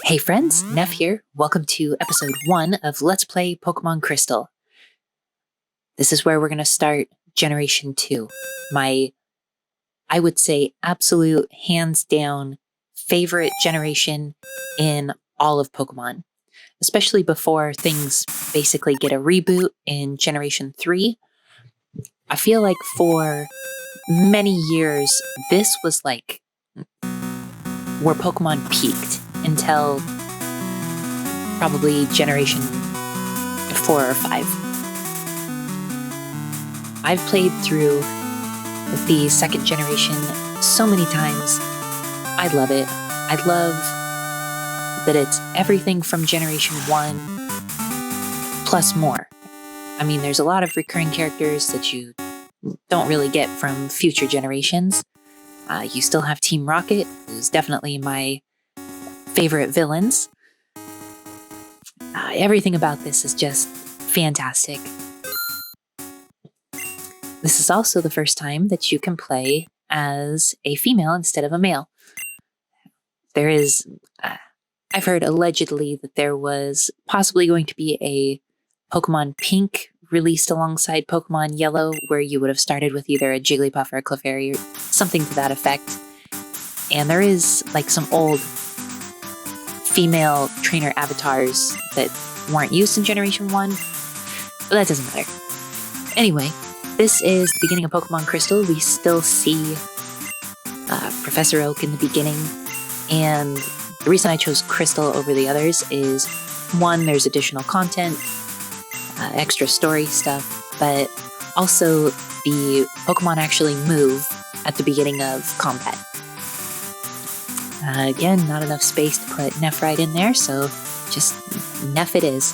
Hey friends, Neph here. Welcome to episode 1 of Let's Play Pokemon Crystal. This is where we're going to start Generation 2. My, I would say, absolute hands down favorite generation in all of Pokemon. Especially before things basically get a reboot in Generation 3. I feel like for many years, this was like where Pokemon peaked until probably Generation 4 or 5. I've played through the second generation so many times. I love it. I love that it's everything from Generation 1 plus more. I mean, there's a lot of recurring characters that you don't really get from future generations. You still have Team Rocket, who's definitely my favorite villains. Everything about this is just fantastic. This is also the first time that you can play as a female instead of a male. There is, I've heard allegedly that there was possibly going to be a Pokemon Pink released alongside Pokemon Yellow, where you would have started with either a Jigglypuff or a Clefairy or something to that effect. And there is like some old female trainer avatars that weren't used in Generation 1, but that doesn't matter. Anyway, this is the beginning of Pokemon Crystal. We still see Professor Oak in the beginning, and the reason I chose Crystal over the others is, one, there's additional content, extra story stuff, but also the Pokemon actually move at the beginning of combat. Again, not enough space to put Nephrite in there, so just Neph it is.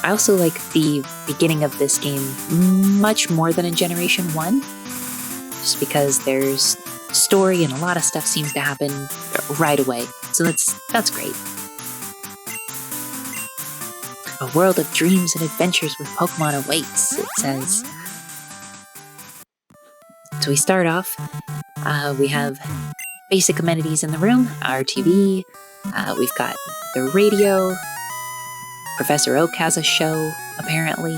I also like the beginning of this game much more than in Generation 1, just because there's story and a lot of stuff seems to happen right away, so that's great. A world of dreams and adventures with Pokemon awaits, it says. So we start off, we have basic amenities in the room, our TV, we've got the radio, Professor Oak has a show, apparently.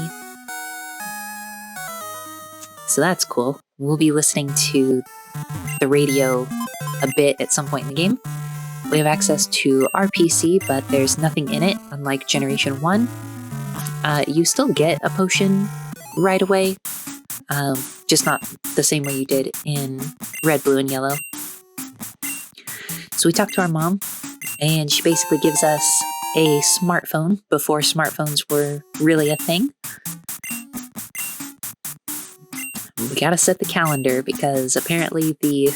So that's cool. We'll be listening to the radio a bit at some point in the game. We have access to our PC, but there's nothing in it, unlike Generation 1. You still get a potion right away, just not the same way you did in Red, Blue, and Yellow. So we talk to our mom, and she basically gives us a smartphone before smartphones were really a thing. We gotta set the calendar because apparently the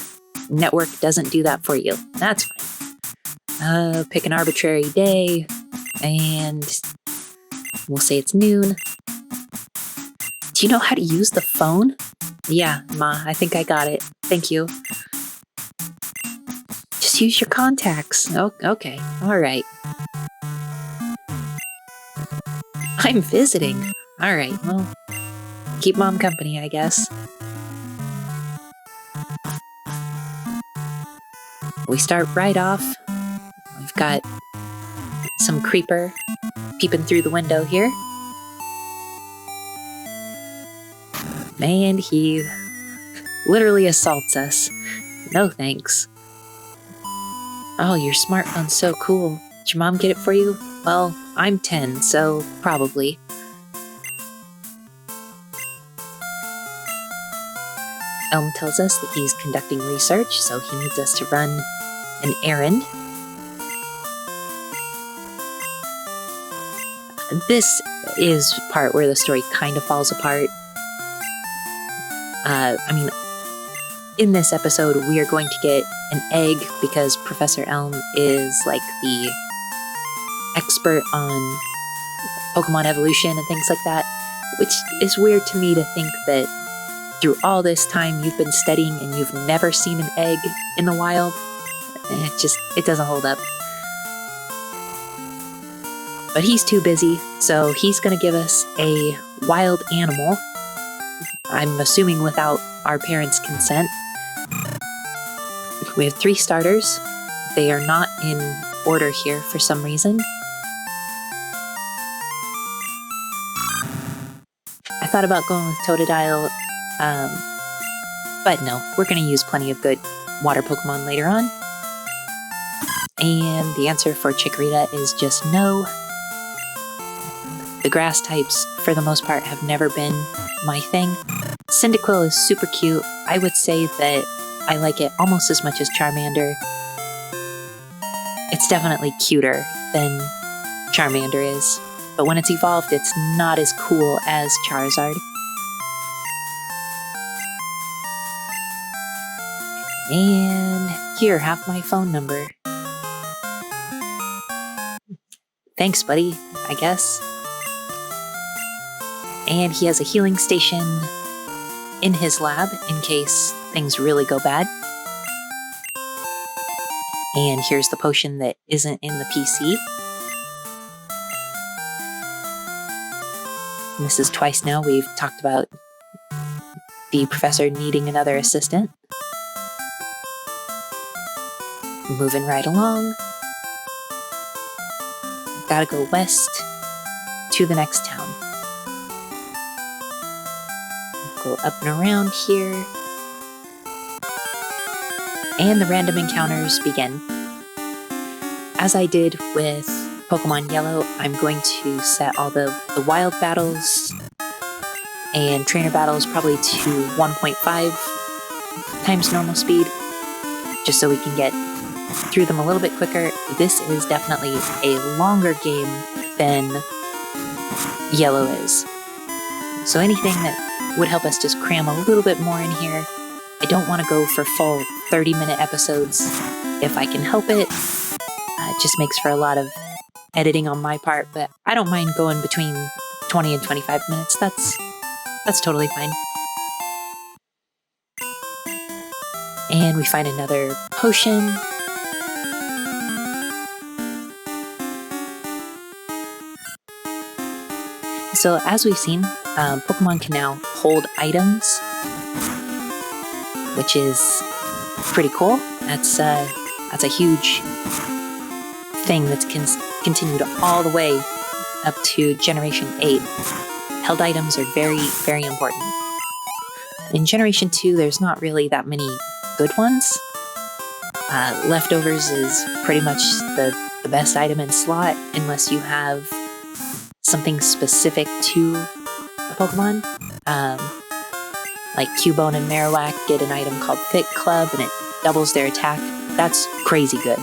network doesn't do that for you. That's fine. Pick an arbitrary day, and we'll say it's noon. Do you know how to use the phone? Yeah, Ma, I think I got it. Thank you. Just use your contacts. Oh, okay, alright. I'm visiting. Alright, well, keep Mom company, I guess. We start right off. We've got some creeper peeping through the window here. And he literally assaults us. No thanks. Oh, your smartphone's so cool. Did your mom get it for you? Well, I'm 10, so probably. Elm tells us that he's conducting research, so he needs us to run an errand. This is the part where the story kind of falls apart. In this episode, we are going to get an egg because Professor Elm is like the expert on Pokemon evolution and things like that, which is weird to me to think that through all this time you've been studying and you've never seen an egg in the wild. It doesn't hold up. But he's too busy, so he's going to give us a wild animal. I'm assuming without our parents' consent. We have 3 starters. They are not in order here for some reason. I thought about going with Totodile, but no, we're going to use plenty of good water Pokemon later on. And the answer for Chikorita is just no. The grass types, for the most part, have never been my thing. Cyndaquil is super cute. I would say that I like it almost as much as Charmander. It's definitely cuter than Charmander is, but when it's evolved, it's not as cool as Charizard. And here, have my phone number. Thanks, buddy, I guess. And he has a healing station in his lab in case things really go bad. And here's the potion that isn't in the PC. And this is twice now we've talked about the professor needing another assistant. Moving right along. Gotta go west to the next town. Go up and around here. And the random encounters begin. As I did with Pokemon Yellow, I'm going to set all the wild battles and trainer battles probably to 1.5 times normal speed, just so we can get through them a little bit quicker. This is definitely a longer game than Yellow is. So anything that would help us just cram a little bit more in here. I don't want to go for full 30-minute episodes if I can help it. It just makes for a lot of editing on my part, but I don't mind going between 20 and 25 minutes. That's totally fine. And we find another potion. So as we've seen, Pokemon can now hold items, which is pretty cool. That's a huge thing that's continued all the way up to Generation 8. Held items are very, very important. In Generation 2, there's not really that many good ones. Leftovers is pretty much the best item in slot, unless you have something specific to a Pokemon. Like Cubone and Marowak get an item called Fit Club, and it doubles their attack. That's crazy good.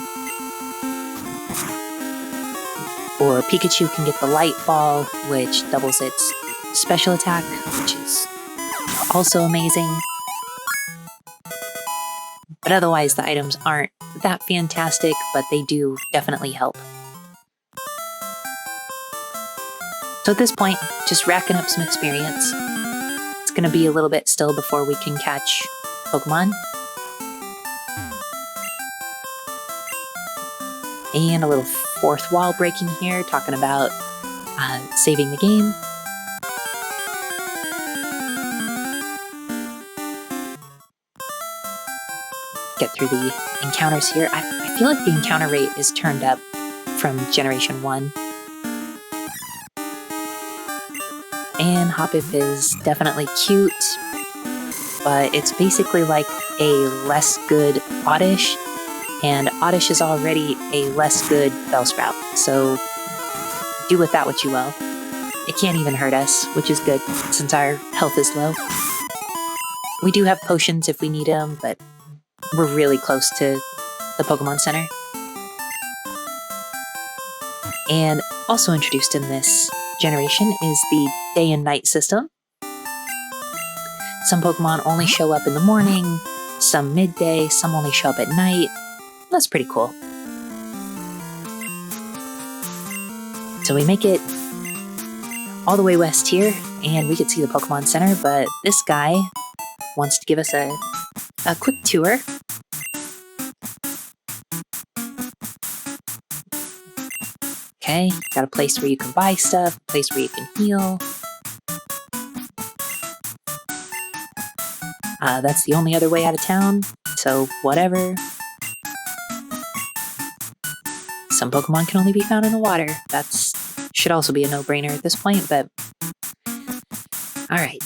Or Pikachu can get the Light Ball, which doubles its special attack, which is also amazing. But otherwise, the items aren't that fantastic, but they do definitely help. So at this point, just racking up some experience. It's going to be a little bit still before we can catch Pokemon. And a little fourth wall breaking here, talking about saving the game. Get through the encounters here. I feel like the encounter rate is turned up from Generation 1. And Hoppip is definitely cute, but it's basically like a less good Oddish, and Oddish is already a less good Bellsprout, so do with that what you will. It can't even hurt us, which is good, since our health is low. We do have potions if we need them, but we're really close to the Pokemon Center. And also introduced in this generation is the day and night system. Some Pokemon only show up in the morning, some midday, some only show up at night. That's pretty cool. So we make it all the way west here, and we could see the Pokemon Center, but this guy wants to give us a quick tour. Okay, got a place where you can buy stuff, a place where you can heal. That's the only other way out of town, so whatever. Some Pokemon can only be found in the water. That's should also be a no-brainer at this point, but alright.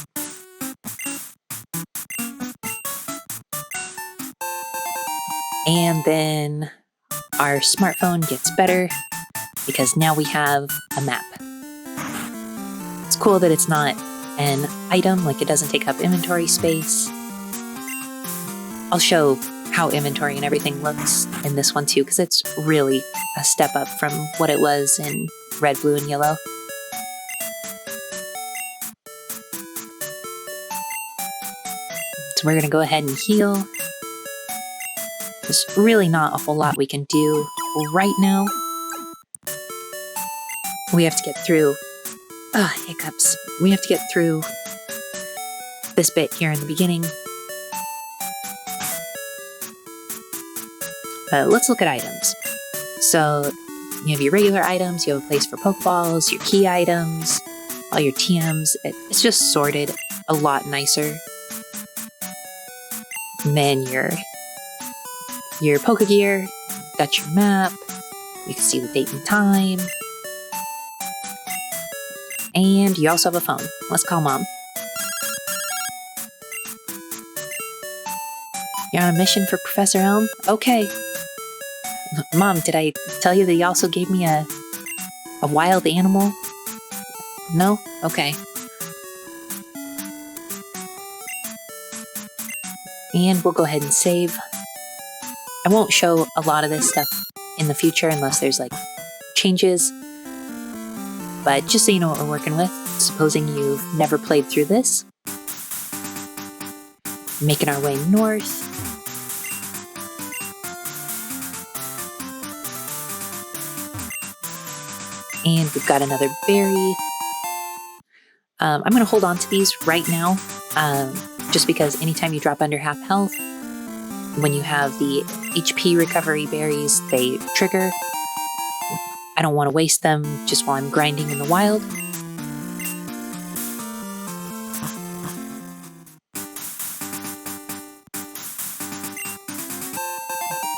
And then our smartphone gets better because now we have a map. It's cool that it's not an item, like it doesn't take up inventory space. I'll show how inventory and everything looks in this one too, because it's really a step up from what it was in red, blue, and yellow. So we're gonna go ahead and heal. There's really not a whole lot we can do right now. We have to get through, hiccups. We have to get through this bit here in the beginning. But let's look at items. So you have your regular items, you have a place for Pokeballs, your key items, all your TMs. It's just sorted a lot nicer. And then your Pokegear, got your map, you can see the date and time. And you also have a phone. Let's call Mom. You're on a mission for Professor Elm? Okay. Mom, did I tell you that he also gave me a wild animal? No? Okay. And we'll go ahead and save. I won't show a lot of this stuff in the future unless there's like changes. But just so you know what we're working with, supposing you've never played through this. Making our way north. And we've got another berry. I'm going to hold on to these right now, just because anytime you drop under half health, when you have the HP recovery berries, they trigger. I don't want to waste them just while I'm grinding in the wild.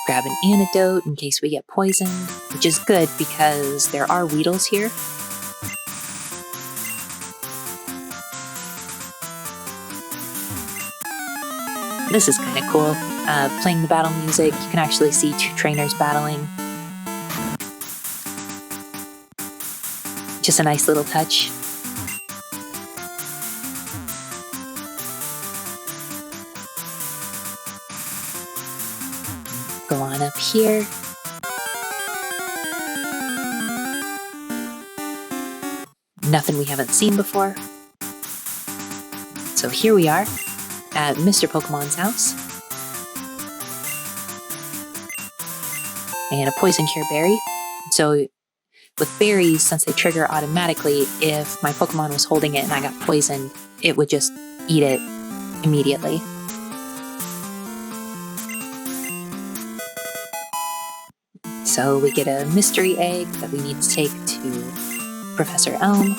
Grab an antidote in case we get poisoned, which is good because there are Weedles here. This is kind of cool. Playing the battle music, you can actually see two trainers battling. Just a nice little touch. Go on up here. Nothing we haven't seen before. So here we are at Mr. Pokemon's house. And a Poison Cure berry. So with berries, since they trigger automatically, if my Pokemon was holding it and I got poisoned, it would just eat it immediately. So we get a mystery egg that we need to take to Professor Elm.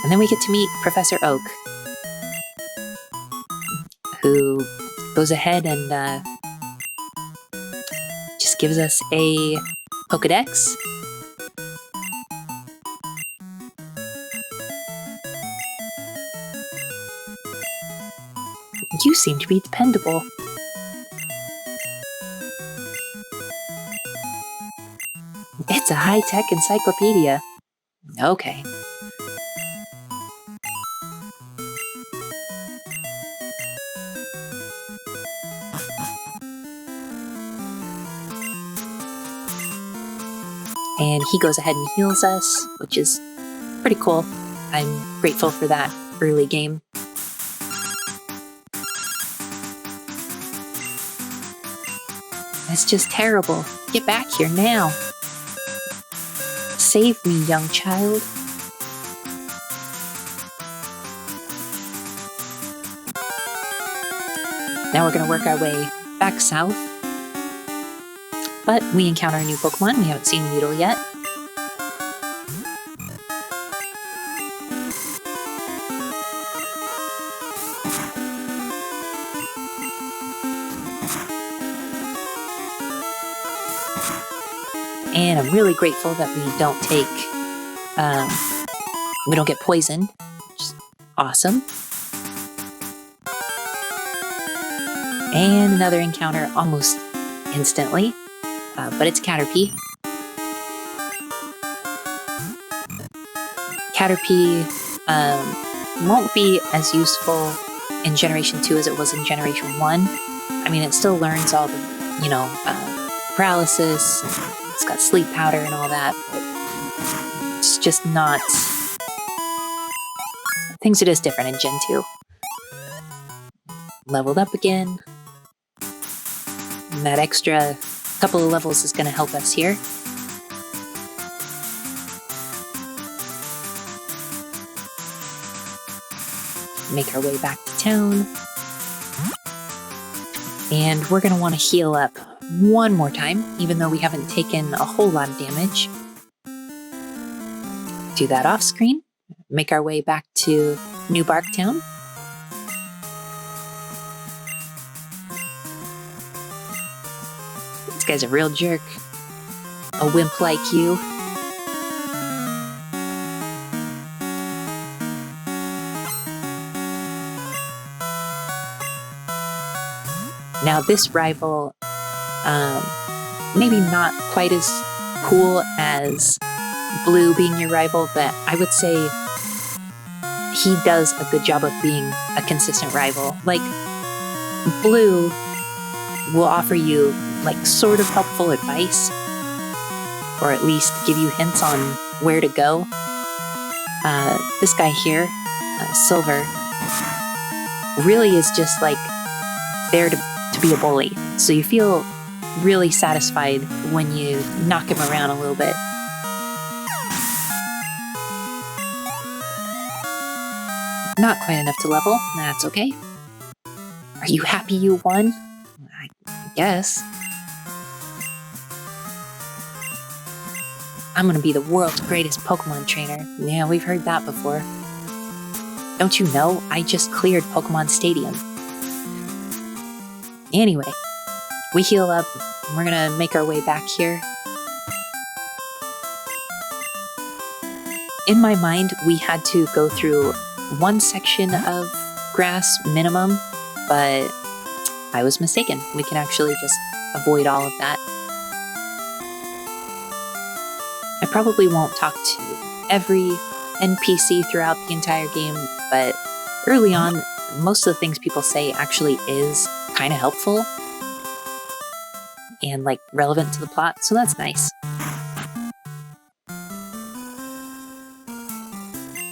And then we get to meet Professor Oak, who goes ahead and just gives us a Pokedex. You seem to be dependable. It's a high-tech encyclopedia. Okay. And he goes ahead and heals us, which is pretty cool. I'm grateful for that early game. That's just terrible. Get back here now. Save me, young child. Now we're going to work our way back south. But we encounter a new Pokemon. We haven't seen Weedle yet. And I'm really grateful that we don't get poisoned, which is awesome. And another encounter almost instantly, but it's Caterpie. Caterpie won't be as useful in Generation 2 as it was in Generation 1. I mean, it still learns all the, paralysis, it's got sleep powder and all that, but it's just not... Things are just different in Gen 2. Leveled up again. And that extra couple of levels is going to help us here. Make our way back to town. And we're going to want to heal up one more time, even though we haven't taken a whole lot of damage. Do that off screen. Make our way back to New Barktown. This guy's a real jerk. A wimp like you. Now this rival, maybe not quite as cool as Blue being your rival, but I would say he does a good job of being a consistent rival. Like, Blue will offer you, like, sort of helpful advice, or at least give you hints on where to go. This guy here, Silver, really is just, like, there to be a bully. So you feel really satisfied when you knock him around a little bit. Not quite enough to level. That's okay. Are you happy you won? I guess. I'm gonna be the world's greatest Pokemon trainer. Yeah, we've heard that before. Don't you know? I just cleared Pokemon Stadium. Anyway, we heal up. We're gonna make our way back here. In my mind, we had to go through one section of grass minimum, but I was mistaken. We can actually just avoid all of that. I probably won't talk to every NPC throughout the entire game, but early on, most of the things people say actually is kind of helpful and, like, relevant to the plot, so that's nice.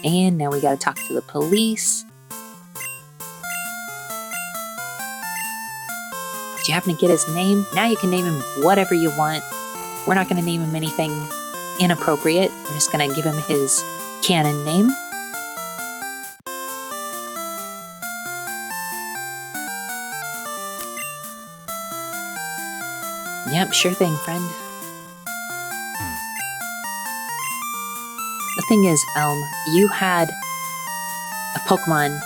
And now we gotta talk to the police. Did you happen to get his name? Now you can name him whatever you want. We're not gonna name him anything inappropriate. We're just gonna give him his canon name. Yep, sure thing, friend. The thing is, Elm, you had a Pokemon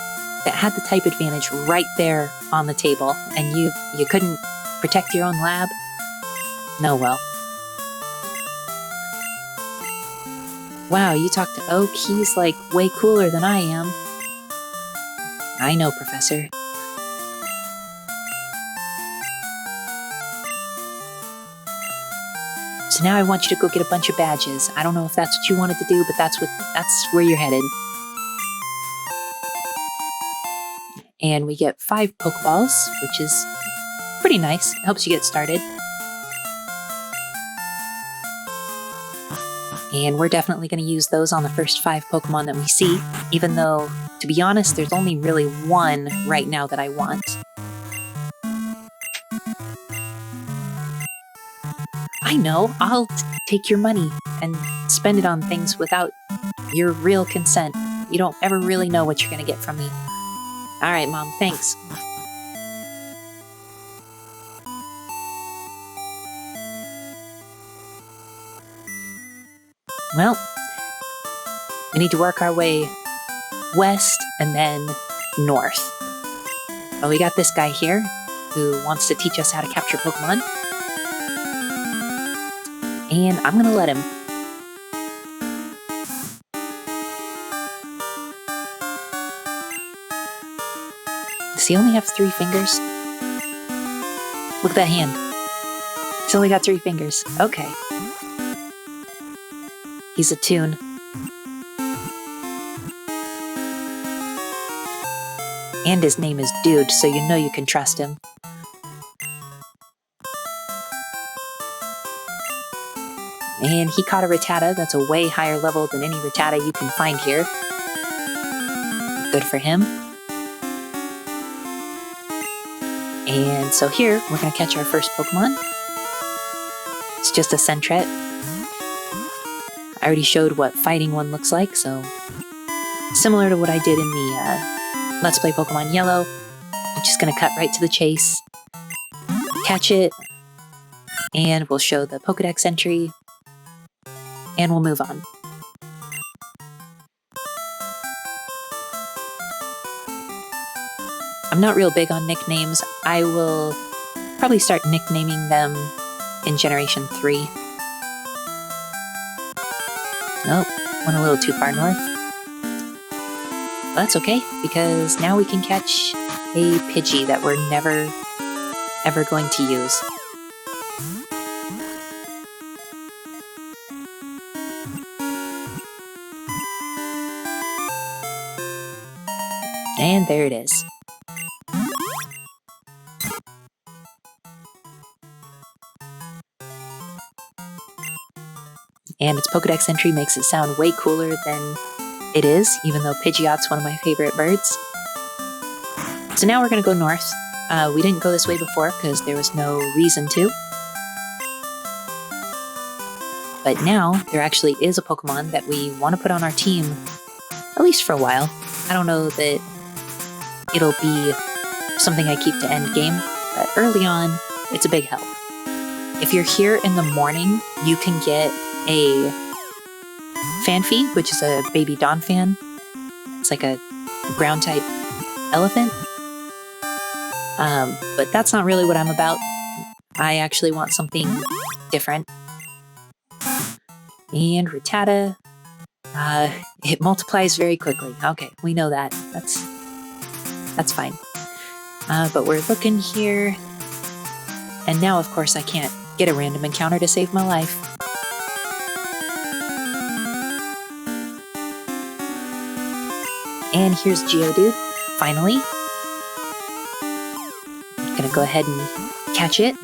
that had the type advantage right there on the table, and you couldn't protect your own lab? No, well. Wow, you talked to Oak, he's like way cooler than I am. I know, Professor. So now I want you to go get a bunch of badges. I don't know if that's what you wanted to do, but that's where you're headed. And we get 5 Pokeballs, which is pretty nice. It helps you get started. And we're definitely going to use those on the first 5 Pokemon that we see, even though, to be honest, there's only really one right now that I want. I know, I'll take your money and spend it on things without your real consent. You don't ever really know what you're going to get from me. Alright, Mom, thanks. Well, we need to work our way west and then north. Well, we got this guy here who wants to teach us how to capture Pokemon. And I'm gonna let him. Does he only have 3 fingers? Look at that hand. He's only got 3 fingers. Okay. He's a tune. And his name is Dude, so you know you can trust him. And he caught a Rattata. That's a way higher level than any Rattata you can find here. Good for him. And so here, we're going to catch our first Pokemon. It's just a Sentret. I already showed what fighting one looks like, so similar to what I did in the Let's Play Pokemon Yellow. I'm just going to cut right to the chase, catch it, and we'll show the Pokedex entry, and we'll move on. I'm not real big on nicknames. I will probably start nicknaming them in Generation 3. Nope, went a little too far north. But that's okay, because now we can catch a Pidgey that we're never, ever going to use. And there it is. And its Pokedex entry makes it sound way cooler than it is, even though Pidgeot's one of my favorite birds. So now we're going to go north. We didn't go this way before because there was no reason to. But now there actually is a Pokemon that we want to put on our team, at least for a while. I don't know that it'll be something I keep to end game, but early on, it's a big help. If you're here in the morning, you can get a Fanfy, which is a baby Donphan. It's like a ground type elephant. But that's not really what I'm about. I actually want something different. And Rattata, it multiplies very quickly. Okay, we know that. That's fine. But we're looking here. And now, of course, I can't get a random encounter to save my life. And here's Geodude, finally. I'm gonna go ahead and catch it.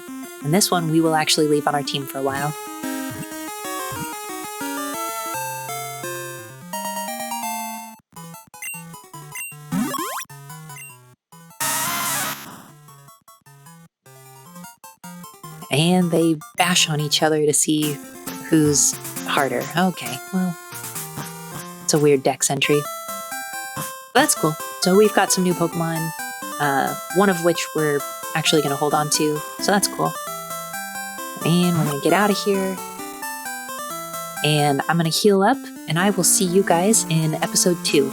And this one we will actually leave on our team for a while. And they bash on each other to see who's harder. Okay, well, it's a weird dex entry. That's cool. So we've got some new Pokemon, one of which we're actually going to hold on to, so that's cool. And we're going to get out of here. And I'm going to heal up, and I will see you guys in episode 2.